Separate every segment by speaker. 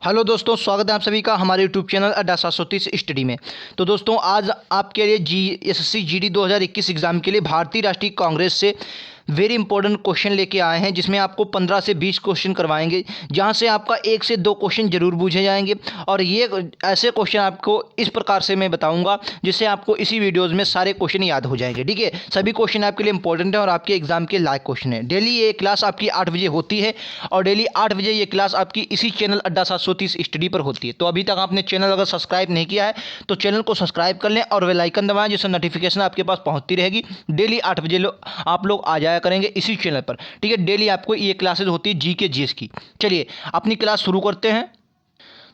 Speaker 1: Hello दोस्तों, स्वागत है आप सभी का हमारे यूट्यूब चैनल अड्डा 730 स्टडी में। तो दोस्तों आज आपके लिए एसएससी जीडी 2021 एग्ज़ाम के लिए भारतीय राष्ट्रीय कांग्रेस से वेरी इंपॉर्टेंट क्वेश्चन लेके आए हैं, जिसमें आपको 15 से 20 क्वेश्चन करवाएंगे, जहां से आपका 1 से 2 क्वेश्चन जरूर पूछे जाएंगे। और ये ऐसे क्वेश्चन आपको इस प्रकार से मैं बताऊंगा जिससे आपको इसी वीडियोज़ में सारे क्वेश्चन याद हो जाएंगे। ठीक है, सभी क्वेश्चन आपके लिए इंपॉर्टेंट है और आपके एग्जाम के लायक क्वेश्चन है। डेली ये क्लास आपकी 8 बजे होती है और डेली 8 बजे ये क्लास आपकी इसी चैनल अड्डा 730 स्टडी पर होती है। तो अभी तक आपने चैनल अगर सब्सक्राइब नहीं किया है तो चैनल को सब्सक्राइब कर लें और बेल आइकन दबाएं, जिससे नोटिफिकेशन आपके पास पहुंचती रहेगी। डेली 8 बजे आप लोग आ जाया करेंगे इसी चैनल पर। ठीक है, डेली आपको ये क्लासेस होती है जी के जीएस की। चलिए अपनी क्लास शुरू करते हैं।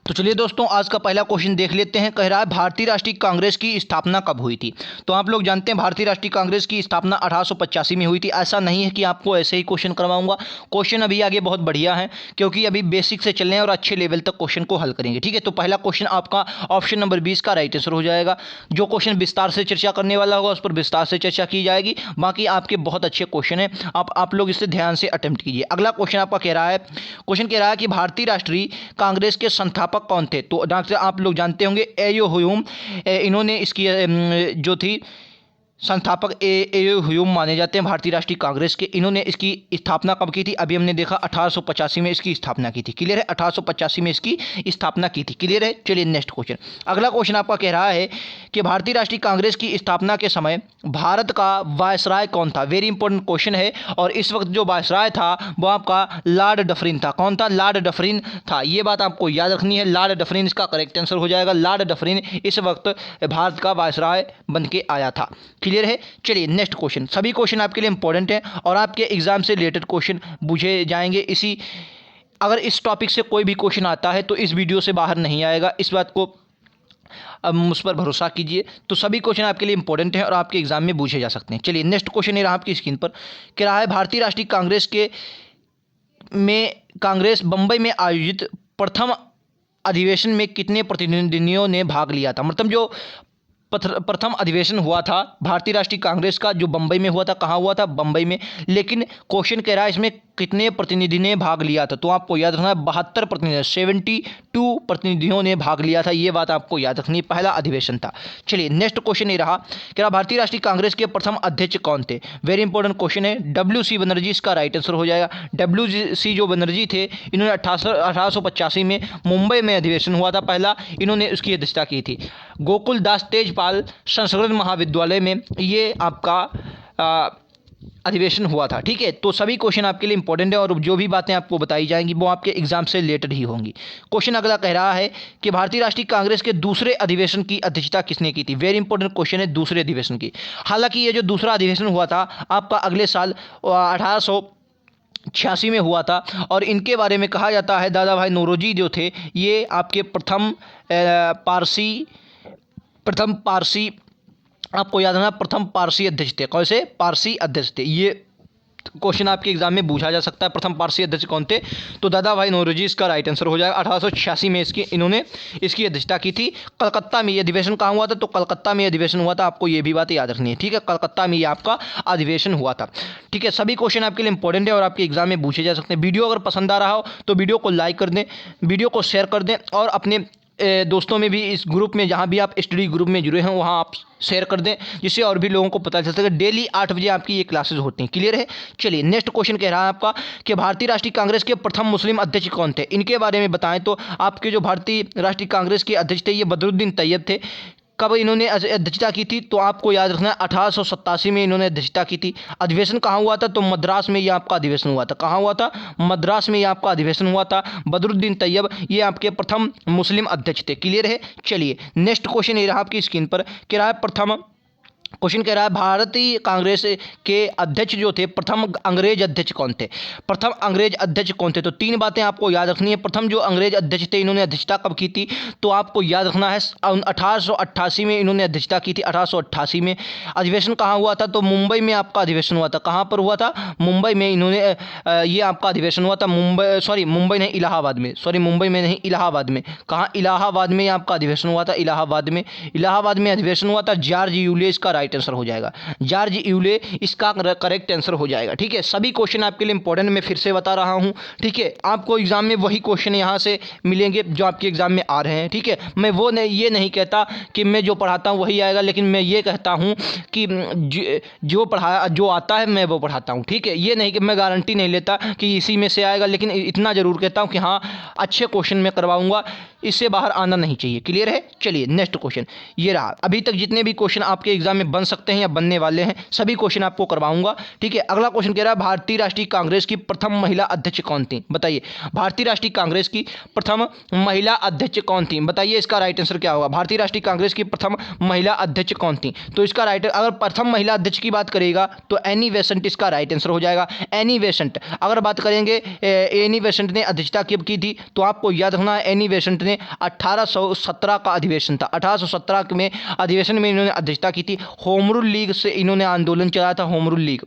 Speaker 1: तो चलिए दोस्तों, आज का पहला क्वेश्चन देख लेते हैं। कह रहा है भारतीय राष्ट्रीय कांग्रेस की स्थापना कब हुई थी। तो आप लोग जानते हैं भारतीय राष्ट्रीय कांग्रेस की स्थापना 1885 में हुई थी। ऐसा नहीं है कि आपको ऐसे ही क्वेश्चन करवाऊंगा। क्वेश्चन अभी आगे बहुत बढ़िया है, क्योंकि अभी बेसिक से चल रहे हैं और अच्छे लेवल तक क्वेश्चन को हल करेंगे। ठीक है, तो पहला क्वेश्चन आपका ऑप्शन नंबर 20 का राइट आंसर हो जाएगा। जो क्वेश्चन विस्तार से चर्चा करने वाला होगा उस पर विस्तार से चर्चा की जाएगी। बाकी आपके बहुत अच्छे क्वेश्चन हैं, आप लोग इसे ध्यान से अटेम्प्ट कीजिए। अगला क्वेश्चन आपका कह रहा है, क्वेश्चन कह रहा है कि भारतीय राष्ट्रीय कांग्रेस के संस्थापक कौन थे। तो डॉक्टर आप लोग जानते होंगे एयो हुयूम, इन्होंने इसकी जो थी संस्थापक एयो हुयूम माने जाते हैं भारतीय राष्ट्रीय कांग्रेस के। इन्होंने इसकी स्थापना कब की थी, अभी हमने देखा 1885 में इसकी स्थापना की थी। क्लियर है, 1885 में इसकी स्थापना की थी। क्लियर है। चलिए नेक्स्ट क्वेश्चन। अगला क्वेश्चन आपका कह रहा है कि भारतीय राष्ट्रीय कांग्रेस की स्थापना के समय भारत का वायसराय कौन था। वेरी इंपॉर्टेंट क्वेश्चन है। और इस वक्त जो वायसराय था वो आपका लॉर्ड डफरिन था। कौन था, लॉर्ड डफरिन था। ये बात आपको याद रखनी है। लॉर्ड डफरिन इसका करेक्ट आंसर हो जाएगा। लॉर्ड डफरिन इस वक्त भारत का वायसराय बन के आया था। क्लियर है। चलिए नेक्स्ट क्वेश्चन। सभी क्वेश्चन आपके लिए इंपॉर्टेंट हैं और आपके एग्जाम से रिलेटेड क्वेश्चन पूछे जाएंगे। अगर इस टॉपिक से कोई भी क्वेश्चन आता है तो इस वीडियो से बाहर नहीं आएगा, इस बात को अब मुझ पर भरोसा कीजिए। तो सभी क्वेश्चन आपके लिए इंपॉर्टेंट हैं और आपके एग्जाम में पूछे जा सकते हैं। चलिए नेक्स्ट क्वेश्चन ये रहा आपकी स्क्रीन पर। कह रहा है भारतीय राष्ट्रीय कांग्रेस कांग्रेस बंबई में आयोजित प्रथम अधिवेशन में कितने प्रतिनिधियों ने भाग लिया था। मतलब जो प्रथम अधिवेशन हुआ था भारतीय राष्ट्रीय कांग्रेस का, जो बंबई में हुआ था। कहाँ हुआ था, बंबई में। लेकिन क्वेश्चन कह रहा है इसमें कितने प्रतिनिधि ने भाग लिया था। तो आपको याद रखना है 72 प्रतिनिधि, 72 प्रतिनिधियों ने भाग लिया था। ये बात आपको याद रखनी है, पहला अधिवेशन था। चलिए नेक्स्ट क्वेश्चन ये रहा, कह रहा भारतीय राष्ट्रीय कांग्रेस के प्रथम अध्यक्ष कौन थे। वेरी इंपॉर्टेंट क्वेश्चन है। WC बनर्जी इसका राइट आंसर हो जाएगा। WC जो बनर्जी थे, इन्होंने 1885 में मुंबई में अधिवेशन हुआ था पहला, इन्होंने उसकी अध्यक्षता की थी। गोकुल दास तेजपाल संस्कृत महाविद्यालय में ये आपका अधिवेशन हुआ था। ठीक है, तो सभी क्वेश्चन आपके लिए इंपॉर्टेंट है और जो भी बातें आपको बताई जाएंगी वो आपके एग्जाम से रिलेटेड ही होंगी। क्वेश्चन अगला कह रहा है कि भारतीय राष्ट्रीय कांग्रेस के दूसरे अधिवेशन की अध्यक्षता किसने की थी। वेरी इंपॉर्टेंट क्वेश्चन है, दूसरे अधिवेशन की। हालांकि ये जो दूसरा अधिवेशन हुआ था आपका अगले साल 1886 में हुआ था और इनके बारे में कहा जाता है दादा भाई नौरोजी जो थे ये आपके प्रथम पारसी आपको याद रखना, प्रथम पारसी अध्यक्ष थे। कौन से, पारसी अध्यक्ष थे। ये क्वेश्चन आपके एग्जाम में पूछा जा सकता है, प्रथम पारसी अध्यक्ष कौन थे। तो दादा भाई नौरोजी इसका राइट आंसर हो जाएगा। 1886 में इन्होंने इसकी अध्यक्षता की थी। कलकत्ता में ये अधिवेशन कहाँ हुआ था, तो कलकत्ता में अधिवेशन हुआ था। आपको ये भी बात याद रखनी है। ठीक है, कलकत्ता में ये आपका अधिवेशन हुआ था। ठीक है, सभी क्वेश्चन आपके लिए इंपॉर्टेंट है और आपके एग्जाम में पूछे जा सकते हैं। वीडियो अगर पसंद आ रहा हो तो वीडियो को लाइक कर दें, वीडियो को शेयर कर दें और अपने दोस्तों में भी, इस ग्रुप में जहां भी आप स्टडी ग्रुप में जुड़े हैं वहां आप शेयर कर दें, जिससे और भी लोगों को पता चल सके। डेली 8 बजे आपकी ये क्लासेस होती हैं। क्लियर है। चलिए नेक्स्ट क्वेश्चन कह रहा है आपका कि भारतीय राष्ट्रीय कांग्रेस के प्रथम मुस्लिम अध्यक्ष कौन थे। इनके बारे में बताएं तो आपके जो भारतीय राष्ट्रीय कांग्रेस के अध्यक्ष थे ये बदरुद्दीन तैयब थे। कब इन्होंने अध्यक्षता की थी, तो आपको याद रखना है 1887 में इन्होंने अध्यक्षता की थी। अधिवेशन कहाँ हुआ था, तो मद्रास में ये आपका अधिवेशन हुआ था। कहाँ हुआ था, मद्रास में ये आपका अधिवेशन हुआ था। बदरुद्दीन तैयब ये आपके प्रथम मुस्लिम अध्यक्ष थे। क्लियर है। चलिए नेक्स्ट क्वेश्चन ये रहा आपकी स्क्रीन पर, कह रहा है क्वेश्चन कह रहा है भारतीय कांग्रेस के अध्यक्ष जो थे, प्रथम अंग्रेज अध्यक्ष कौन थे। प्रथम अंग्रेज अध्यक्ष कौन थे, तो 3 बातें आपको याद रखनी है। प्रथम जो अंग्रेज अध्यक्ष थे इन्होंने अध्यक्षता कब की थी, तो आपको याद रखना है 1888 में इन्होंने अध्यक्षता की थी। 1888 में अधिवेशन कहाँ हुआ था, तो मुंबई में आपका अधिवेशन हुआ था। कहाँ पर हुआ था, मुंबई में इन्होंने ये आपका अधिवेशन हुआ था। मुंबई नहीं, इलाहाबाद में। मुंबई में नहीं, इलाहाबाद में। कहाँ, इलाहाबाद में आपका अधिवेशन हुआ था। इलाहाबाद में अधिवेशन हुआ था। जॉर्ज यूलियस का राइट आंसर हो जाएगा। जॉर्ज यूले इसका करेक्ट आंसर हो जाएगा। ठीक है, सभी क्वेश्चन आपके लिए इंपॉर्टेंट मैं फिर से बता रहा हूँ। ठीक है, आपको एग्जाम में वही क्वेश्चन यहाँ से मिलेंगे जो आपके एग्जाम में आ रहे हैं। ठीक है, मैं वो नहीं ये नहीं कहता कि मैं जो पढ़ाता हूँ वही आएगा, लेकिन मैं ये कहता हूँ कि जो आता है मैं वो पढ़ाता हूँ। ठीक है, ये नहीं कि मैं गारंटी नहीं लेता कि इसी में से आएगा, लेकिन इतना ज़रूर कहता हूँ कि हाँ अच्छे क्वेश्चन मैं करवाऊँगा, इससे बाहर आना नहीं चाहिए। क्लियर है? चलिए नेक्स्ट क्वेश्चन ये रहा। अभी तक जितने भी क्वेश्चन आपके एग्जाम में बन सकते हैं या बनने वाले हैं सभी क्वेश्चन आपको करवाऊंगा। ठीक है, अगला क्वेश्चन कह रहा है भारतीय राष्ट्रीय कांग्रेस की प्रथम महिला अध्यक्ष कौन थी? बताइए, भारतीय राष्ट्रीय कांग्रेस की प्रथम महिला अध्यक्ष कौन थी? बताइए इसका राइट आंसर क्या होगा? भारतीय राष्ट्रीय कांग्रेस की प्रथम महिला अध्यक्ष कौन थी? तो इसका राइट, अगर प्रथम महिला अध्यक्ष की बात करेगा तो एनी बेसेंट इसका राइट आंसर हो जाएगा। एनी बेसेंट, अगर बात करेंगे एनी बेसेंट ने अध्यक्षता कब की थी, तो आपको याद रखना है एनी बेसेंट ने 1817 का अधिवेशन था, 1817 में अधिवेशन में इन्होंने अध्यक्षता की थी। होम रूल लीग से इन्होंने आंदोलन चलाया था, होम रूल लीग।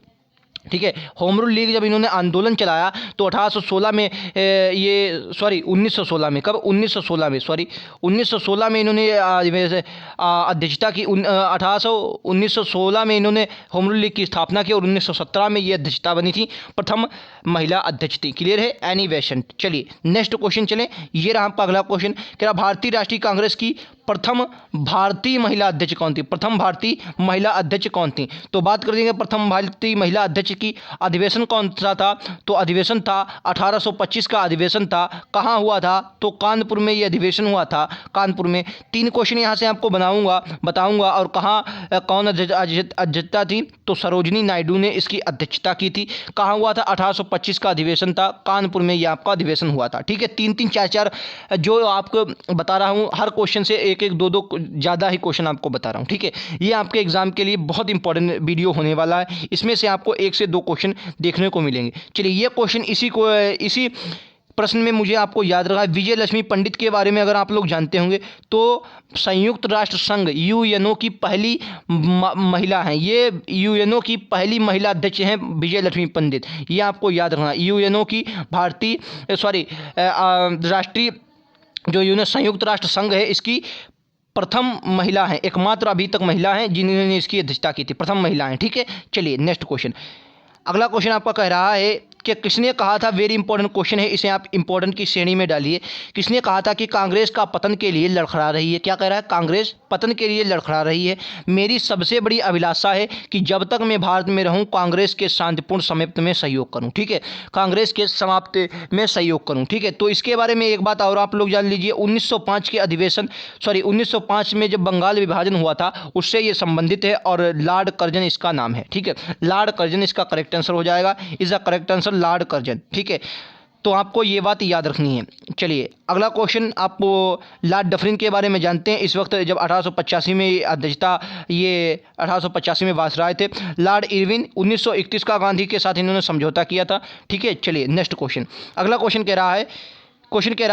Speaker 1: ठीक है, होम रूल लीग जब इन्होंने आंदोलन चलाया तो 1816 में 1916 में, कब 1916 में 1916 में इन्होंने अध्यक्षता की। 1916 में इन्होंने होम रूल लीग की स्थापना की और 1917 में ये अध्यक्षता बनी थी, प्रथम महिला अध्यक्ष थी। क्लियर है? Annie Besant. चलिए नेक्स्ट क्वेश्चन चलें, ये रहा आपका अगला क्वेश्चन। कह रहा भारतीय राष्ट्रीय कांग्रेस की प्रथम भारतीय महिला अध्यक्ष कौन थी? प्रथम भारतीय महिला अध्यक्ष कौन थी? तो बात कर देंगे प्रथम भारतीय महिला अध्यक्ष की। अधिवेशन कौन सा था? तो अधिवेशन था 1825 का अधिवेशन था। कहाँ हुआ था? तो कानपुर में ये अधिवेशन हुआ था, कानपुर में। 3 क्वेश्चन यहाँ से आपको बताऊंगा और कहाँ कौन अध्यक्षता थी? तो सरोजिनी नायडू ने इसकी अध्यक्षता की थी। कहाँ हुआ था? 1825 का अधिवेशन था, कानपुर में यह आपका अधिवेशन हुआ था। ठीक है, 3-3 4-4 जो आपको बता रहा हूँ, हर क्वेश्चन से 1-1 2-2 ज़्यादा ही क्वेश्चन आपको बता रहा हूँ। ठीक है, ये आपके एग्जाम के लिए बहुत इंपॉर्टेंट वीडियो होने वाला है, इसमें से आपको 1 से 2 क्वेश्चन देखने को मिलेंगे। चलिए ये क्वेश्चन इसी प्रश्न में मुझे आपको याद रखा है। विजय लक्ष्मी पंडित के बारे में अगर आप लोग जानते होंगे तो संयुक्त राष्ट्र संघ यूएनओ की पहली महिला हैं, ये यूएनओ की पहली महिला अध्यक्ष हैं विजय लक्ष्मी पंडित, ये आपको याद रखना। यूएनओ की राष्ट्रीय जो संयुक्त राष्ट्र संघ है इसकी प्रथम महिला हैं, एकमात्र अभी तक महिला हैं जिन्होंने इसकी अध्यक्षता की थी, प्रथम महिला हैं। ठीक है, चलिए नेक्स्ट क्वेश्चन। अगला क्वेश्चन आपका कह रहा है कि किसने कहा था, वेरी इंपॉर्टेंट क्वेश्चन है, इसे आप इंपॉर्टेंट की श्रेणी में डालिए। किसने कहा था कि कांग्रेस का पतन के लिए लड़खड़ा रही है? क्या कह रहा है? कांग्रेस पतन के लिए लड़खड़ा रही है। मेरी सबसे बड़ी अभिलाषा है कि जब तक मैं भारत में रहूं कांग्रेस के शांतिपूर्ण समाप्ति में सहयोग करूं। ठीक है, कांग्रेस के समाप्ति में सहयोग करूं। ठीक है, तो इसके बारे में एक बात और आप लोग जान लीजिए। 1905 में जब बंगाल विभाजन हुआ था उससे ये संबंधित है और लॉर्ड कर्जन इसका नाम है। ठीक है, लॉर्ड कर्जन इसका करेक्ट आंसर हो जाएगा। Is the correct answer Lord Curzon. ठीक है, तो आपको ये बात याद रखनी है। चलिए अगला क्वेश्चन, आपको लॉर्ड डफरिन के बारे में जानते हैं। इस वक्त जब 1885 में अध्यक्षता, ये 1885 में वायसराय थे। लॉर्ड इरविन 1931 का गांधी के साथ इन्होंने समझौता किया था। ठीक है, चलिए नेक्स्ट क्वेश्चन। अगला क्वेश्चन कह रहा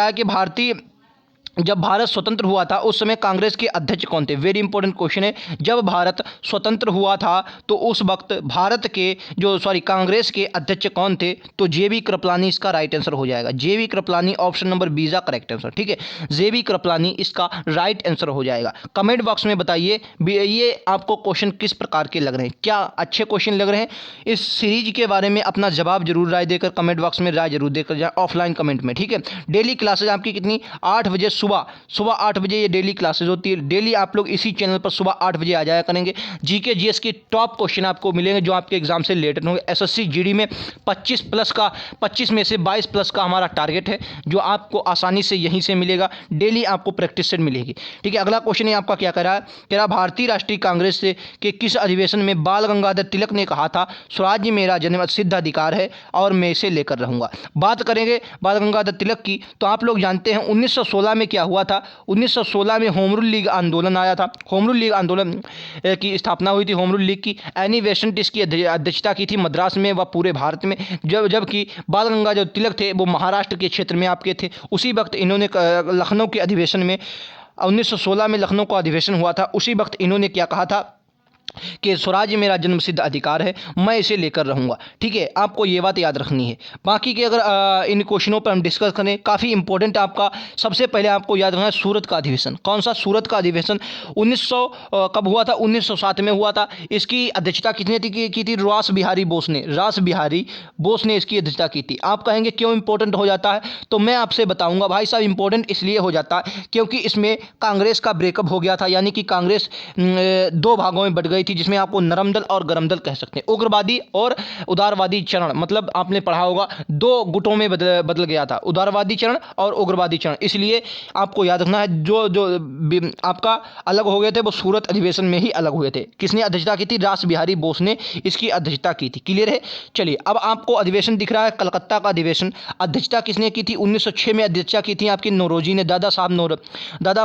Speaker 1: है कि जब भारत स्वतंत्र हुआ था उस समय कांग्रेस के अध्यक्ष कौन थे? वेरी इंपॉर्टेंट क्वेश्चन है। जब भारत स्वतंत्र हुआ था तो उस वक्त कांग्रेस के अध्यक्ष कौन थे? तो जेबी कृपलानी इसका राइट आंसर हो जाएगा। जेबी कृपलानी, ऑप्शन नंबर बी का करेक्ट आंसर। ठीक है, जेबी कृपलानी इसका राइट आंसर हो जाएगा। कमेंट बॉक्स में बताइए ये आपको क्वेश्चन किस प्रकार के लग रहे हैं, क्या अच्छे क्वेश्चन लग रहे हैं? इस सीरीज के बारे में अपना जवाब जरूर राय देकर कमेंट बॉक्स में राय जरूर देकर जाए, ऑफलाइन कमेंट में। ठीक है, डेली क्लासेज आपकी कितनी? 8 बजे सुबह 8 बजे ये डेली क्लासेज होती है। डेली आप लोग इसी चैनल पर सुबह 8 बजे आ जाया करेंगे। जीके जीएस के टॉप क्वेश्चन आपको मिलेंगे जो आपके एग्जाम से रिलेटेड होंगे। एसएससी जीडी में 25 में से 22 प्लस का हमारा टारगेट है जो आपको आसानी से यहीं से मिलेगा। डेली आपको प्रैक्टिस सेट मिलेगी। ठीक है, अगला क्वेश्चन है आपका क्या कह रहा है? कह रहा भारतीय राष्ट्रीय कांग्रेस से के किस अधिवेशन में बाल गंगाधर तिलक ने कहा था स्वराज्य मेरा जन्म सिद्ध अधिकार है और मैं इसे लेकर रहूंगा? बात करेंगे बाल गंगाधर तिलक की तो आप लोग जानते हैं 1916 में क्या हुआ था। 1916 में होम रूल लीग आंदोलन आया था। होम रूल लीग आंदोलन की स्थापना हुई थी। होम रूल लीग की एनी बेसेंट इसकी अध्यक्षता की थी मद्रास में व पूरे भारत में। जबकि बाल गंगाधर तिलक थे वो महाराष्ट्र के क्षेत्र में आपके थे। उसी वक्त इन्होंने लखनऊ के अधिवेशन में 1916 में लखनऊ का अधिवेशन हुआ था। उसी वक्त इन्होंने क्या कहा था कि स्वराज्य मेरा जन्मसिद्ध अधिकार है, मैं इसे लेकर रहूँगा। ठीक है, आपको ये बात याद रखनी है। बाकी के अगर इन क्वेश्चनों पर हम डिस्कस करें, काफ़ी इंपॉर्टेंट आपका सबसे पहले आपको याद रखना है सूरत का अधिवेशन। कौन सा? सूरत का अधिवेशन 1900 कब हुआ था? 1907 में हुआ था। इसकी अध्यक्षता किसने की थी? रास बिहारी बोस ने। रास बिहारी बोस ने इसकी अध्यक्षता की थी। आप कहेंगे क्यों इंपॉर्टेंट हो जाता है? तो मैं आपसे बताऊंगा भाई साहब, इंपॉर्टेंट इसलिए हो जाता है क्योंकि इसमें कांग्रेस का ब्रेकअप हो गया था, यानी कि कांग्रेस दो भागों में बट गई थी, जिसमें आपको नरम दल और गरम दल कह सकते हैं। उग्रवादी और उदारवादी चरण, मतलब आपने पढ़ा होगा दो गुटों में बदल गया था, उदारवादी चरण और उग्रवादी चरण। इसलिए आपको याद रखना है जो जो आपका अलग हो गए थे वो सूरत अधिवेशन में ही अलग हुए थे। किसने अध्यक्षता की थी? रास बिहारी बोस ने इसकी अध्यक्षता की थी। क्लियर है? चलिए, अब आपको अधिवेशन दिख रहा है कलकत्ता का अधिवेशन। अध्यक्षता किसने की थी? 1906 में अध्यक्षता की थी आपकी नौरोजी ने, दादा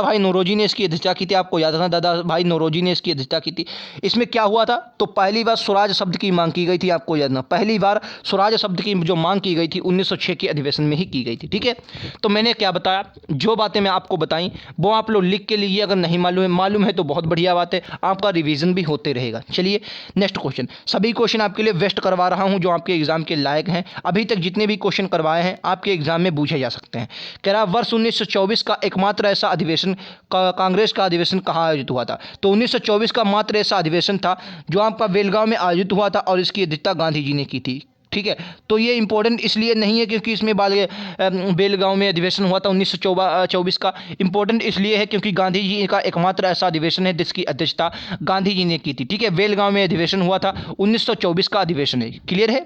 Speaker 1: भाई नौरोजी ने इसकी अध्यक्षता की थी। आपको याद रखना, दादा भाई नौरोजी ने इसकी अध्यक्षता की थी। इसमें क्या हुआ था? तो पहली बार स्वराज शब्द की मांग की गई थी। आपको याद रखना, पहली बार स्वराज शब्द की जो मांग की गई थी 1906 के अधिवेशन में ही की गई थी। ठीक है, तो मैंने क्या बताया, जो बातें मैं आपको बताई वो आप लोग लिख के लिए, अगर नहीं मालूम है तो बहुत बढ़िया बात है, आपका रिवीजन भी होते रहेगा। चलिए नेक्स्ट क्वेश्चन। सभी क्वेश्चन आपके लिए वेस्ट करवा रहा हूं जो आपके एग्जाम के लायक हैं। अभी तक जितने भी क्वेश्चन करवाए हैं आपके एग्जाम में पूछे जा सकते हैं। कह रहा वर्ष 1924 का एकमात्र ऐसा अधिवेशन कांग्रेस का अधिवेशन कहाँ आयोजित हुआ था? तो 1924 का मात्र ऐसा अधिवेशन था जो आपका बेलगांव में आयोजित हुआ था और इसकी अध्यक्षता गांधी जी ने की थी। ठीक है, तो ये इंपॉर्टेंट इसलिए नहीं है क्योंकि इसमें बेलगांव में अधिवेशन हुआ था 1924 का। इंपॉर्टेंट इसलिए है क्योंकि गांधी जी का एकमात्र ऐसा अधिवेशन है जिसकी अध्यक्षता गांधी जी ने की थी। ठीक है, बेलगांव में अधिवेशन हुआ था, 1924 का अधिवेशन है। क्लियर है?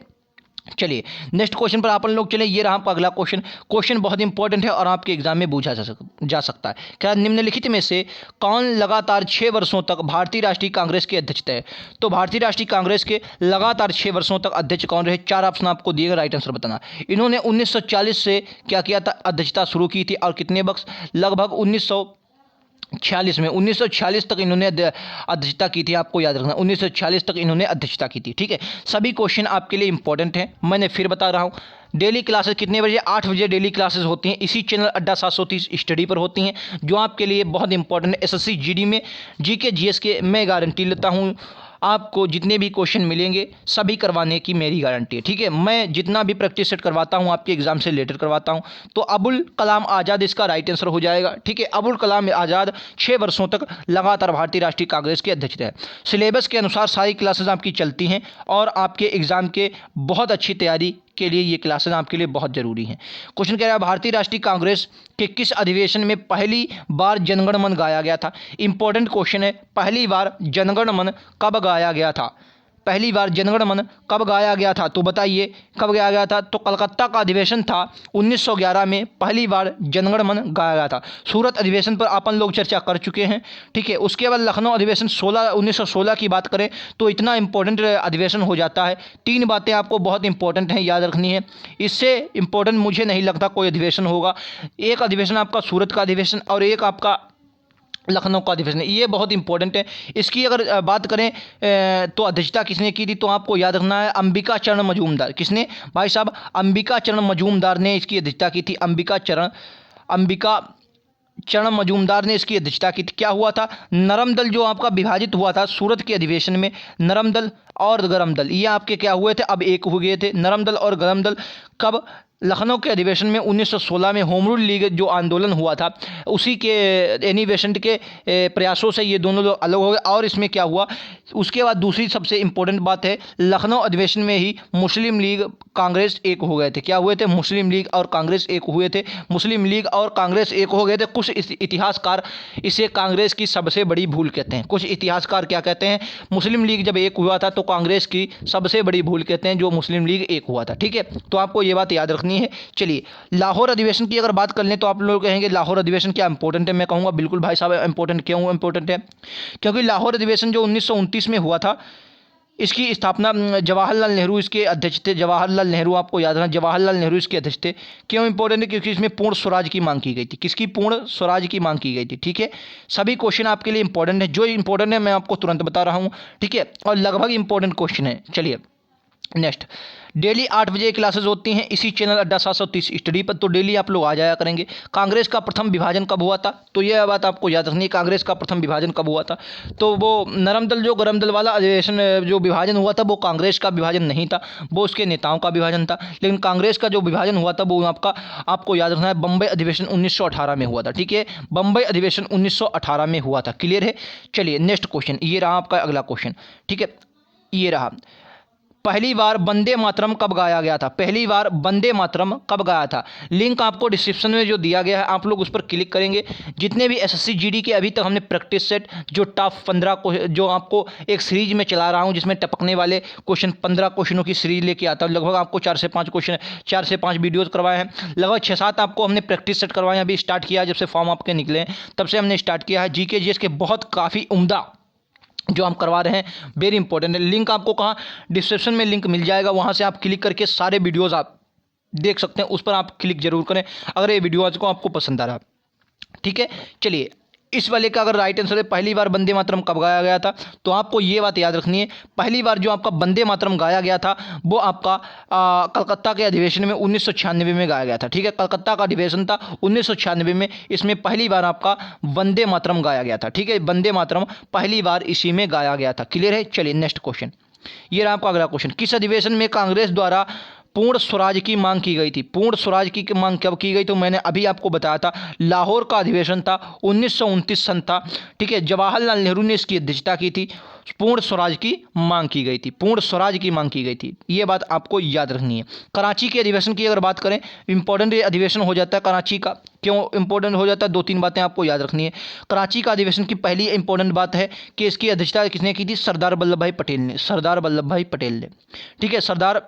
Speaker 1: चलिए नेक्स्ट क्वेश्चन पर अपन लोग चले। ये रहा आपका अगला क्वेश्चन बहुत इंपॉर्टेंट है और आपके एग्जाम में पूछा जा सकता है। क्या निम्नलिखित में से कौन लगातार 6 वर्षों तक भारतीय राष्ट्रीय कांग्रेस के अध्यक्ष थे? तो भारतीय राष्ट्रीय कांग्रेस के लगातार 6 वर्षों तक अध्यक्ष कौन रहे? 4 ऑप्शन आपको दिए गए, राइट आंसर बताना। इन्होंने 1940 से क्या किया था? अध्यक्षता शुरू की थी। और कितने वर्ष? लगभग 1946 तक इन्होंने अध्यक्षता की थी। आपको याद रखना 1946 तक इन्होंने अध्यक्षता की थी। ठीक है, सभी क्वेश्चन आपके लिए इंपॉर्टेंट हैं, मैंने फिर बता रहा हूं। डेली क्लासेस कितने बजे? 8 बजे डेली क्लासेस होती हैं, इसी चैनल अड्डा 730 स्टडी पर होती हैं, जो आपके लिए बहुत इंपॉर्टेंट है। एसएससी जीडी में जीके जीएस के मैं गारंटी लेता हूं, आपको जितने भी क्वेश्चन मिलेंगे सभी करवाने की मेरी गारंटी है। ठीक है, मैं जितना भी प्रैक्टिस सेट करवाता हूं आपके एग्जाम से रिलेटेड करवाता हूं। तो अबुल कलाम आज़ाद इसका राइट आंसर हो जाएगा। ठीक है, अबुल कलाम आज़ाद 6 वर्षों तक लगातार भारतीय राष्ट्रीय कांग्रेस के अध्यक्ष रहे। सिलेबस के अनुसार सारी क्लासेस आपकी चलती हैं और आपके एग्जाम के बहुत अच्छी तैयारी के लिए ये क्लासेस आपके लिए बहुत जरूरी हैं। क्वेश्चन कह रहा है भारतीय राष्ट्रीय कांग्रेस के किस अधिवेशन में पहली बार जनगण मन गाया गया था? इंपॉर्टेंट क्वेश्चन है, पहली बार जनगण मन कब गाया गया था? पहली बार जनगण मन कब गाया गया था? तो बताइए कब गाया गया था? तो कलकत्ता का अधिवेशन था 1911 में, पहली बार जनगण मन गाया गया था। सूरत अधिवेशन पर अपन लोग चर्चा कर चुके हैं। ठीक है, उसके बाद लखनऊ अधिवेशन 1916 की बात करें तो इतना इंपॉर्टेंट अधिवेशन हो जाता है। 3 बातें आपको बहुत इंपॉर्टेंट हैं, याद रखनी है। इससे इंपॉर्टेंट मुझे नहीं लगता कोई अधिवेशन होगा। एक अधिवेशन आपका सूरत का अधिवेशन और एक आपका लखनऊ का अधिवेशन, ये बहुत इंपॉर्टेंट है। इसकी अगर बात करें तो अध्यक्षता किसने की थी? तो आपको याद रखना है अंबिका चरण मजूमदार। किसने? भाई साहब अंबिका चरण मजूमदार ने इसकी अध्यक्षता की थी। अंबिका चरण मजूमदार ने इसकी अध्यक्षता की थी। क्या हुआ था? नरम दल जो आपका विभाजित हुआ था सूरत के अधिवेशन में, नरम दल और गरम दल, ये आपके क्या हुए थे? अब एक हो गए थे। नरम दल और गरम दल कब? लखनऊ के अधिवेशन में 1916 में होम रूल लीग जो आंदोलन हुआ था उसी के एनिवेशन के प्रयासों से ये दोनों लोग अलग हो गए। और इसमें क्या हुआ? उसके बाद दूसरी सबसे इंपॉर्टेंट बात है, लखनऊ अधिवेशन में ही मुस्लिम लीग कांग्रेस एक हो गए थे। क्या हुए थे? मुस्लिम लीग और कांग्रेस एक हुए थे। मुस्लिम लीग और कांग्रेस एक हो गए थे। कुछ इतिहासकार इसे कांग्रेस की सबसे बड़ी भूल कहते हैं। कुछ इतिहासकार क्या कहते हैं? मुस्लिम लीग जब एक हुआ था तो कांग्रेस की सबसे बड़ी भूल कहते हैं जो मुस्लिम लीग एक हुआ था। ठीक है, तो आपको ये बात याद रखनी है। चलिए लाहौर अधिवेशन की अगर बात कर लें तो आप लोग कहेंगे लाहौर अधिवेशन क्या इंपॉर्टेंट है? मैं कहूँगा बिल्कुल भाई साहब इंपॉर्टेंट। क्यों इंपॉर्टेंट है? क्योंकि लाहौर अधिवेशन जो 1929 में हुआ था, इसकी स्थापना जवाहरलाल नेहरू इसके अध्यक्ष थे। जवाहरलाल नेहरू, आपको याद रखना जवाहरलाल नेहरू इसके अध्यक्ष थे। क्यों इंपॉर्टेंट है? क्योंकि इसमें पूर्ण स्वराज की मांग की गई थी। किसकी? पूर्ण स्वराज की मांग की गई थी। ठीक है, सभी क्वेश्चन आपके लिए इंपॉर्टेंट है। जो इंपॉर्टेंट है मैं आपको तुरंत बता रहा हूँ। ठीक है, और लगभग इंपॉर्टेंट क्वेश्चन है। चलिए नेक्स्ट, डेली 8 बजे क्लासेस होती हैं इसी चैनल अड्डा 730 स्टडी पर, तो डेली आप लोग आ जाया करेंगे। कांग्रेस का प्रथम विभाजन कब हुआ था, तो यह बात आपको याद रखनी है, कांग्रेस का प्रथम विभाजन कब हुआ था। तो वो नरम दल जो गरम दल वाला अधिवेशन जो विभाजन हुआ था वो कांग्रेस का विभाजन नहीं था, वो उसके नेताओं का विभाजन था। लेकिन कांग्रेस का जो विभाजन हुआ था वो आपको याद रखना है, बम्बई अधिवेशन 1918 में हुआ था। ठीक है, बम्बई अधिवेशन 1918 में हुआ था। क्लियर है। चलिए नेक्स्ट क्वेश्चन, ये रहा आपका अगला क्वेश्चन। ठीक है, ये रहा, पहली बार वंदे मातरम कब गाया गया था, पहली बार वंदे मातरम कब गाया था। लिंक आपको डिस्क्रिप्शन में जो दिया गया है, आप लोग उस पर क्लिक करेंगे। जितने भी एसएससी जीडी के अभी तक हमने प्रैक्टिस सेट जो टॉप 15 को जो आपको एक सीरीज में चला रहा हूं, जिसमें टपकने वाले क्वेश्चन 15 क्वेश्चनों की सीरीज लेके आता हूं। लगभग आपको 4 से 5 क्वेश्चन, 4 से 5 वीडियोज़ करवाए हैं। लगभग 6-7 आपको हमने प्रैक्टिस सेट करवाए हैं। अभी स्टार्ट किया जब से फॉर्म आपके निकले हैं तब से हमने स्टार्ट किया है। जीके जीएस के बहुत काफ़ी उम्दा जो हम करवा रहे हैं, वेरी इंपॉर्टेंट है। लिंक आपको कहाँ, डिस्क्रिप्शन में लिंक मिल जाएगा, वहाँ से आप क्लिक करके सारे वीडियोज़ आप देख सकते हैं। उस पर आप क्लिक जरूर करें अगर ये वीडियोज़ को आपको पसंद आ रहा। ठीक है, चलिए इस वाले का अगर राइट आंसर है पहली बार वंदे मातरम कब गाया गया था, तो आपको ये बात याद रखनी है, पहली बार जो आपका वंदे मातरम गाया गया था वो आपका कलकत्ता के अधिवेशन में 1996 में गाया गया था। ठीक है, कलकत्ता का अधिवेशन था 1996 में, इसमें पहली बार आपका वंदे मातरम गाया गया था। ठीक है, वंदे मातरम पहली बार इसी में गाया गया था। क्लियर है। चलिए नेक्स्ट क्वेश्चन, ये रहा आपका अगला क्वेश्चन, किस अधिवेशन में कांग्रेस द्वारा पूर्ण स्वराज की मांग की गई थी। पूर्ण स्वराज की मांग कब की गई, तो मैंने अभी आपको बताया था, लाहौर का अधिवेशन था 1929 सन था। ठीक है, जवाहरलाल नेहरू ने इसकी अध्यक्षता की थी, पूर्ण स्वराज की मांग की गई थी, पूर्ण स्वराज की मांग की गई थी। ये बात आपको याद रखनी है। कराची के अधिवेशन की अगर बात करें, इंपॉर्टेंट अधिवेशन हो जाता है कराची का। क्यों इंपॉर्टेंट हो जाता है, 2-3 बातें आपको याद रखनी है। कराची का अधिवेशन की पहली इंपॉर्टेंट बात है कि इसकी अध्यक्षता किसने की थी, सरदार वल्लभ भाई पटेल ने, सरदार वल्लभ भाई पटेल ने। ठीक है, सरदार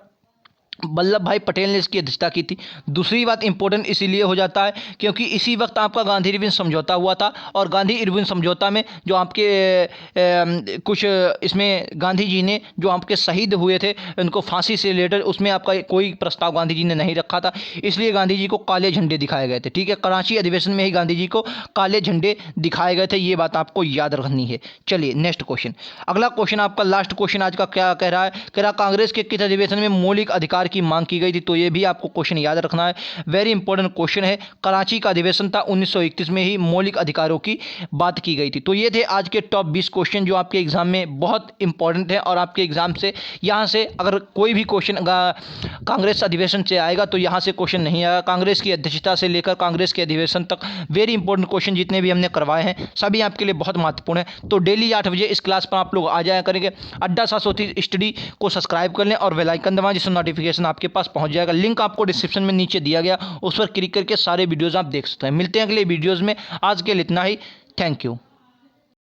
Speaker 1: वल्लभ भाई पटेल ने इसकी अध्यक्षता की थी। दूसरी बात इंपॉर्टेंट इसीलिए हो जाता है क्योंकि इसी वक्त आपका गांधी इरविन समझौता हुआ था, और गांधी इरविन समझौता में जो आपके कुछ इसमें गांधी जी ने जो आपके शहीद हुए थे उनको फांसी से रिलेटेड, उसमें आपका कोई प्रस्ताव गांधी जी ने नहीं रखा था, इसलिए गांधी जी को काले झंडे दिखाए गए थे। ठीक है, कराची अधिवेशन में ही गांधी जी को काले झंडे दिखाए गए थे, ये बात आपको याद रखनी है। चलिए नेक्स्ट क्वेश्चन, अगला क्वेश्चन आपका लास्ट क्वेश्चन आज का क्या कह रहा है, कह रहा कांग्रेस के किस अधिवेशन में मौलिक अधिकार की मांग की गई थी, तो ये भी आपको क्वेश्चन याद रखना है, वेरी इंपॉर्टेंट क्वेश्चन है। कराची का अधिवेशन था 1931 में ही मौलिक अधिकारों की बात की गई थी। तो ये थे आज के टॉप 20 क्वेश्चन जो आपके एग्जाम में बहुत इंपॉर्टेंट है, और आपके एग्जाम से यहाँ से अगर कोई भी क्वेश्चन कांग्रेस अधिवेशन से आएगा तो यहाँ से क्वेश्चन नहीं आएगा। कांग्रेस की अध्यक्षता से लेकर कांग्रेस के अधिवेशन तक वेरी इंपॉर्टेंट क्वेश्चन जितने भी हमने करवाए हैं सभी आपके लिए बहुत महत्वपूर्ण है। तो डेली 8 बजे इस क्लास पर आप लोग आ जाया करेंगे। अड्डा 730 स्टडी को सब्सक्राइब कर लें और बेल आइकन दबाएं जिससे नोटिफिकेशन आपके पास पहुंच जाएगा। लिंक आपको डिस्क्रिप्शन में नीचे दिया गया, उस पर क्लिक करके सारे वीडियोस आप देख सकते हैं। मिलते हैं अगले वीडियोस में, आज के लिए इतना ही। Thank you.